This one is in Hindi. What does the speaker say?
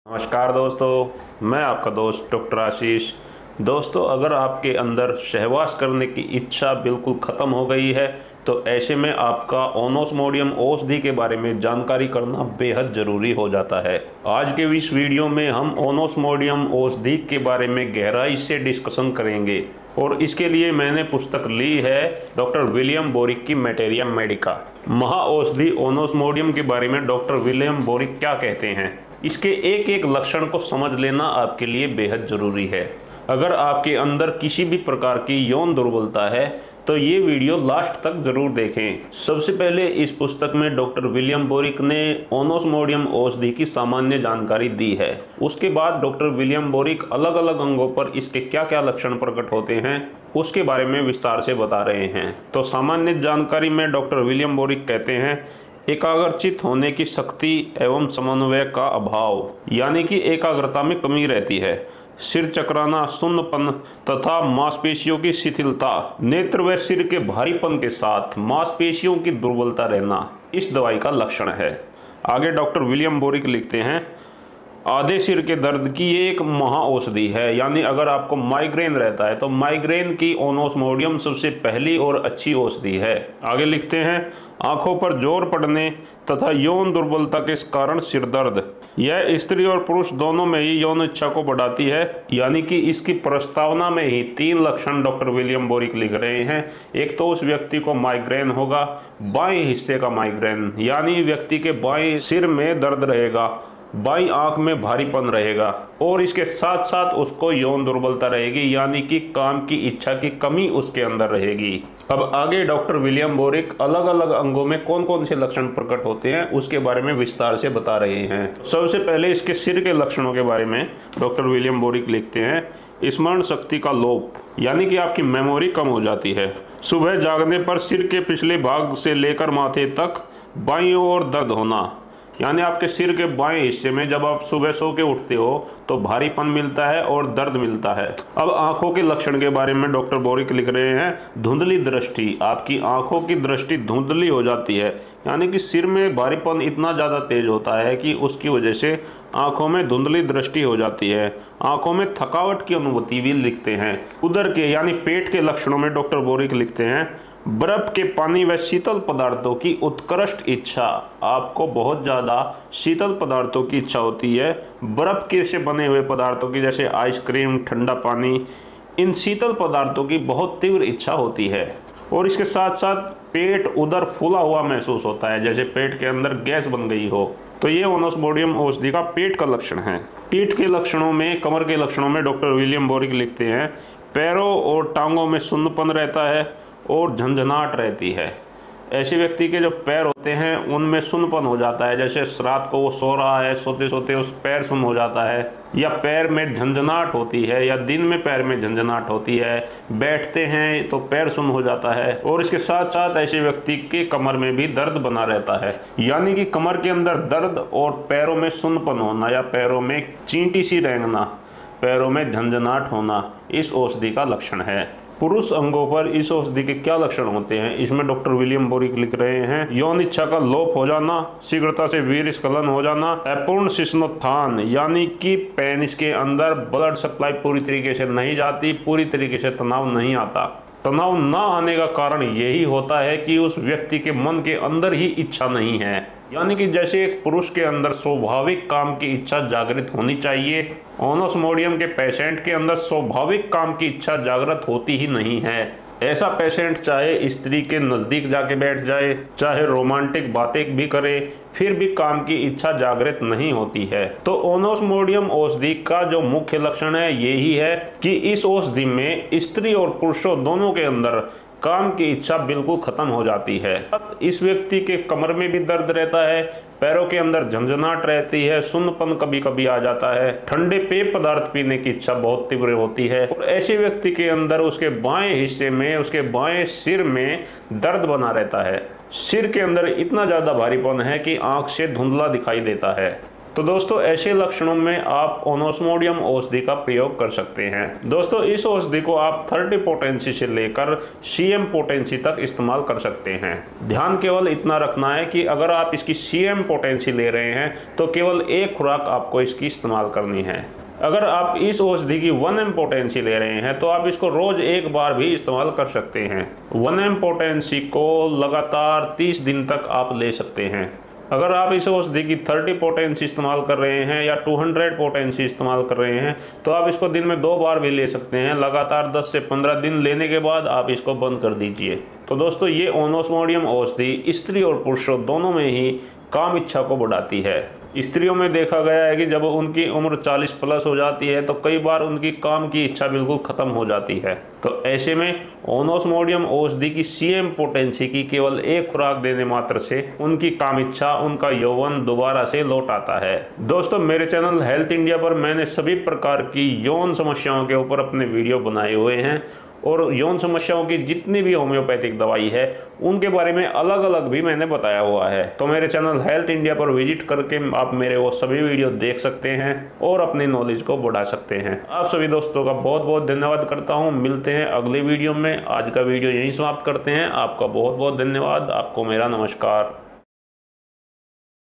नमस्कार दोस्तों, मैं आपका दोस्त डॉक्टर आशीष। दोस्तों, अगर आपके अंदर सहवास करने की इच्छा बिल्कुल ख़त्म हो गई है तो ऐसे में आपका ओनोस्मोडियम औषधि के बारे में जानकारी करना बेहद ज़रूरी हो जाता है। आज के इस वीडियो में हम ओनोस्मोडियम औषधि के बारे में गहराई से डिस्कशन करेंगे और इसके लिए मैंने पुस्तक ली है डॉक्टर विलियम बोरिक की मैटेरिया मेडिका। महाऔषधि ओनोस्मोडियम के बारे में डॉक्टर विलियम बोरिक क्या कहते हैं, इसके एक एक लक्षण को समझ लेना आपके लिए बेहद ज़रूरी है। अगर आपके अंदर किसी भी प्रकार की यौन दुर्बलता है तो ये वीडियो लास्ट तक ज़रूर देखें। सबसे पहले इस पुस्तक में डॉक्टर विलियम बोरिक ने ओनोस्मोडियम औषधि की सामान्य जानकारी दी है। उसके बाद डॉक्टर विलियम बोरिक अलग अलग अंगों पर इसके क्या क्या लक्षण प्रकट होते हैं उसके बारे में विस्तार से बता रहे हैं। तो सामान्य जानकारी में डॉक्टर विलियम बोरिक कहते हैं, एकाग्रचित होने की शक्ति एवं समन्वय का अभाव, यानी कि एकाग्रता में कमी रहती है, सिर चकराना, सुन्नपन तथा मांसपेशियों की शिथिलता, नेत्र व सिर के भारीपन के साथ मांसपेशियों की दुर्बलता रहना इस दवाई का लक्षण है। आगे डॉक्टर विलियम बोरिक लिखते हैं, आधे सिर के दर्द की ये एक महाऔषधि है, यानी अगर आपको माइग्रेन रहता है तो माइग्रेन की ओनोस्मोडियम सबसे पहली और अच्छी औषधि है। आगे लिखते हैं, आंखों पर जोर पड़ने तथा यौन दुर्बलता के कारण सिर दर्द, यह स्त्री और पुरुष दोनों में ही यौन इच्छा को बढ़ाती है, यानी कि इसकी प्रस्तावना में ही 3 लक्षण डॉक्टर विलियम बोरिक लिख रहे हैं। एक तो उस व्यक्ति को माइग्रेन होगा, बाएं हिस्से का माइग्रेन, यानी व्यक्ति के बाएं सिर में दर्द रहेगा, बाईं आंख में भारीपन रहेगा और इसके साथ साथ उसको यौन दुर्बलता रहेगी, यानी कि काम की इच्छा की कमी उसके अंदर रहेगी। अब आगे डॉक्टर विलियम बोरिक अलग अलग अंगों में कौन कौन से लक्षण प्रकट होते हैं उसके बारे में विस्तार से बता रहे हैं। सबसे पहले इसके सिर के लक्षणों के बारे में डॉक्टर विलियम बोरिक लिखते हैं, स्मरण शक्ति का लोप, यानी कि आपकी मेमोरी कम हो जाती है। सुबह जागने पर सिर के पिछले भाग से लेकर माथे तक बाईं ओर दर्द होना, यानी आपके सिर के बाएं हिस्से में जब आप सुबह सो के उठते हो तो भारीपन मिलता है और दर्द मिलता है। अब आंखों के लक्षण के बारे में डॉक्टर बोरिक लिख रहे हैं, धुंधली दृष्टि, आपकी आंखों की दृष्टि धुंधली हो जाती है, यानी कि सिर में भारीपन इतना ज़्यादा तेज होता है कि उसकी वजह से आंखों में धुंधली दृष्टि हो जाती है। आंखों में थकावट की अनुभूति भी लिखते हैं। उदर के यानी पेट के लक्षणों में डॉक्टर बोरिक लिखते हैं, बर्फ के पानी व शीतल पदार्थों की उत्कृष्ट इच्छा, आपको बहुत ज़्यादा शीतल पदार्थों की इच्छा होती है, बर्फ के से बने हुए पदार्थों की, जैसे आइसक्रीम, ठंडा पानी, इन शीतल पदार्थों की बहुत तीव्र इच्छा होती है। और इसके साथ साथ पेट उदर फूला हुआ महसूस होता है, जैसे पेट के अंदर गैस बन गई हो। तो ये ओनोस्मोडियम औषधि का पेट का लक्षण है। पीठ के लक्षणों में, कमर के लक्षणों में डॉक्टर विलियम बोरिक लिखते हैं, पैरों और टांगों में सुन्नपन रहता है और झंझनाहट रहती है। ऐसे व्यक्ति के जो पैर होते हैं उनमें सुन्नपन हो जाता है, जैसे रात को वो सो रहा है, सोते सोते उस पैर सुन्न हो जाता है, या पैर में झंझनाहट होती है, या दिन में पैर में झंझनाहट होती है, बैठते हैं तो पैर सुन्न हो जाता है। और इसके साथ साथ ऐसे व्यक्ति के कमर में भी दर्द बना रहता है, यानी कि कमर के अंदर दर्द और पैरों में सुन्नपन होना या पैरों में चींटी सी रेंगना, पैरों में झंझनाहट होना इस औषधि का लक्षण है। पुरुष अंगों पर इस औषधि के क्या लक्षण होते हैं, इसमें डॉक्टर विलियम बोरिक लिख रहे हैं, यौन इच्छा का लोप हो जाना, शीघ्रता से वीर्य स्खलन हो जाना, अपूर्ण शिश्नोत्थान, यानी कि पेनिस के अंदर ब्लड सप्लाई पूरी तरीके से नहीं जाती, पूरी तरीके से तनाव नहीं आता। तनाव न आने का कारण यही होता है कि उस व्यक्ति के मन के अंदर ही इच्छा नहीं है, यानी कि जैसे एक पुरुष के अंदर स्वाभाविक काम की इच्छा जागृत होनी चाहिए, ओनोस्मोडियम के पेशेंट के अंदर स्वाभाविक काम की इच्छा जागृत होती ही नहीं है। ऐसा पेशेंट चाहे स्त्री के नज़दीक जाके बैठ जाए, चाहे रोमांटिक बातें भी करे, फिर भी काम की इच्छा जागृत नहीं होती है। तो ओनोस्मोडियम औषधि का जो मुख्य लक्षण है यही है कि इस औषधि में स्त्री और पुरुषों दोनों के अंदर काम की इच्छा बिल्कुल खत्म हो जाती है। इस व्यक्ति के कमर में भी दर्द रहता है, पैरों के अंदर झंझनाहट रहती है, सुन्नपन कभी कभी आ जाता है, ठंडे पेय पदार्थ पीने की इच्छा बहुत तीव्र होती है। और ऐसे व्यक्ति के अंदर उसके बाएं हिस्से में, उसके बाएं सिर में दर्द बना रहता है। सिर के अंदर इतना ज़्यादा भारीपन है कि आंख से धुंधला दिखाई देता है। तो दोस्तों ऐसे लक्षणों में आप ओनोस्मोडियम औषधि का प्रयोग कर सकते हैं। दोस्तों इस औषधि को आप 30 पोटेंसी से लेकर CM पोटेंसी तक इस्तेमाल कर सकते हैं। ध्यान केवल इतना रखना है कि अगर आप इसकी CM पोटेंसी ले रहे हैं तो केवल एक खुराक आपको इसकी इस्तेमाल करनी है। अगर आप इस औषधि की 1M पोटेंसी ले रहे हैं तो आप इसको रोज एक बार भी इस्तेमाल कर सकते हैं। 1M पोटेंसी को लगातार 30 दिन तक आप ले सकते हैं। अगर आप इस औषधि की 30 पोटेंसी इस्तेमाल कर रहे हैं या 200 पोटेंसी इस्तेमाल कर रहे हैं तो आप इसको दिन में 2 बार भी ले सकते हैं। लगातार 10 से 15 दिन लेने के बाद आप इसको बंद कर दीजिए। तो दोस्तों ये ओनोस्मोडियम औषधि स्त्री और पुरुषों दोनों में ही काम इच्छा को बढ़ाती है। स्त्रियों में देखा गया है कि जब उनकी उम्र 40 प्लस हो जाती है तो कई बार उनकी काम की इच्छा बिल्कुल ख़त्म हो जाती है। तो ऐसे में ओनोस्मोडियम औषधि की CM पोटेंसी की केवल एक खुराक देने मात्र से उनकी काम इच्छा, उनका यौवन दोबारा से लौट आता है। दोस्तों मेरे चैनल हेल्थ इंडिया पर मैंने सभी प्रकार की यौन समस्याओं के ऊपर अपने वीडियो बनाए हुए हैं और यौन समस्याओं की जितनी भी होम्योपैथिक दवाई है उनके बारे में अलग अलग भी मैंने बताया हुआ है। तो मेरे चैनल हेल्थ इंडिया पर विजिट करके आप मेरे वो सभी वीडियो देख सकते हैं और अपनी नॉलेज को बढ़ा सकते हैं। आप सभी दोस्तों का बहुत बहुत धन्यवाद करता हूं। मिलते हैं अगली वीडियो में। आज का वीडियो यहीं समाप्त करते हैं। आपका बहुत बहुत धन्यवाद। आपको मेरा नमस्कार।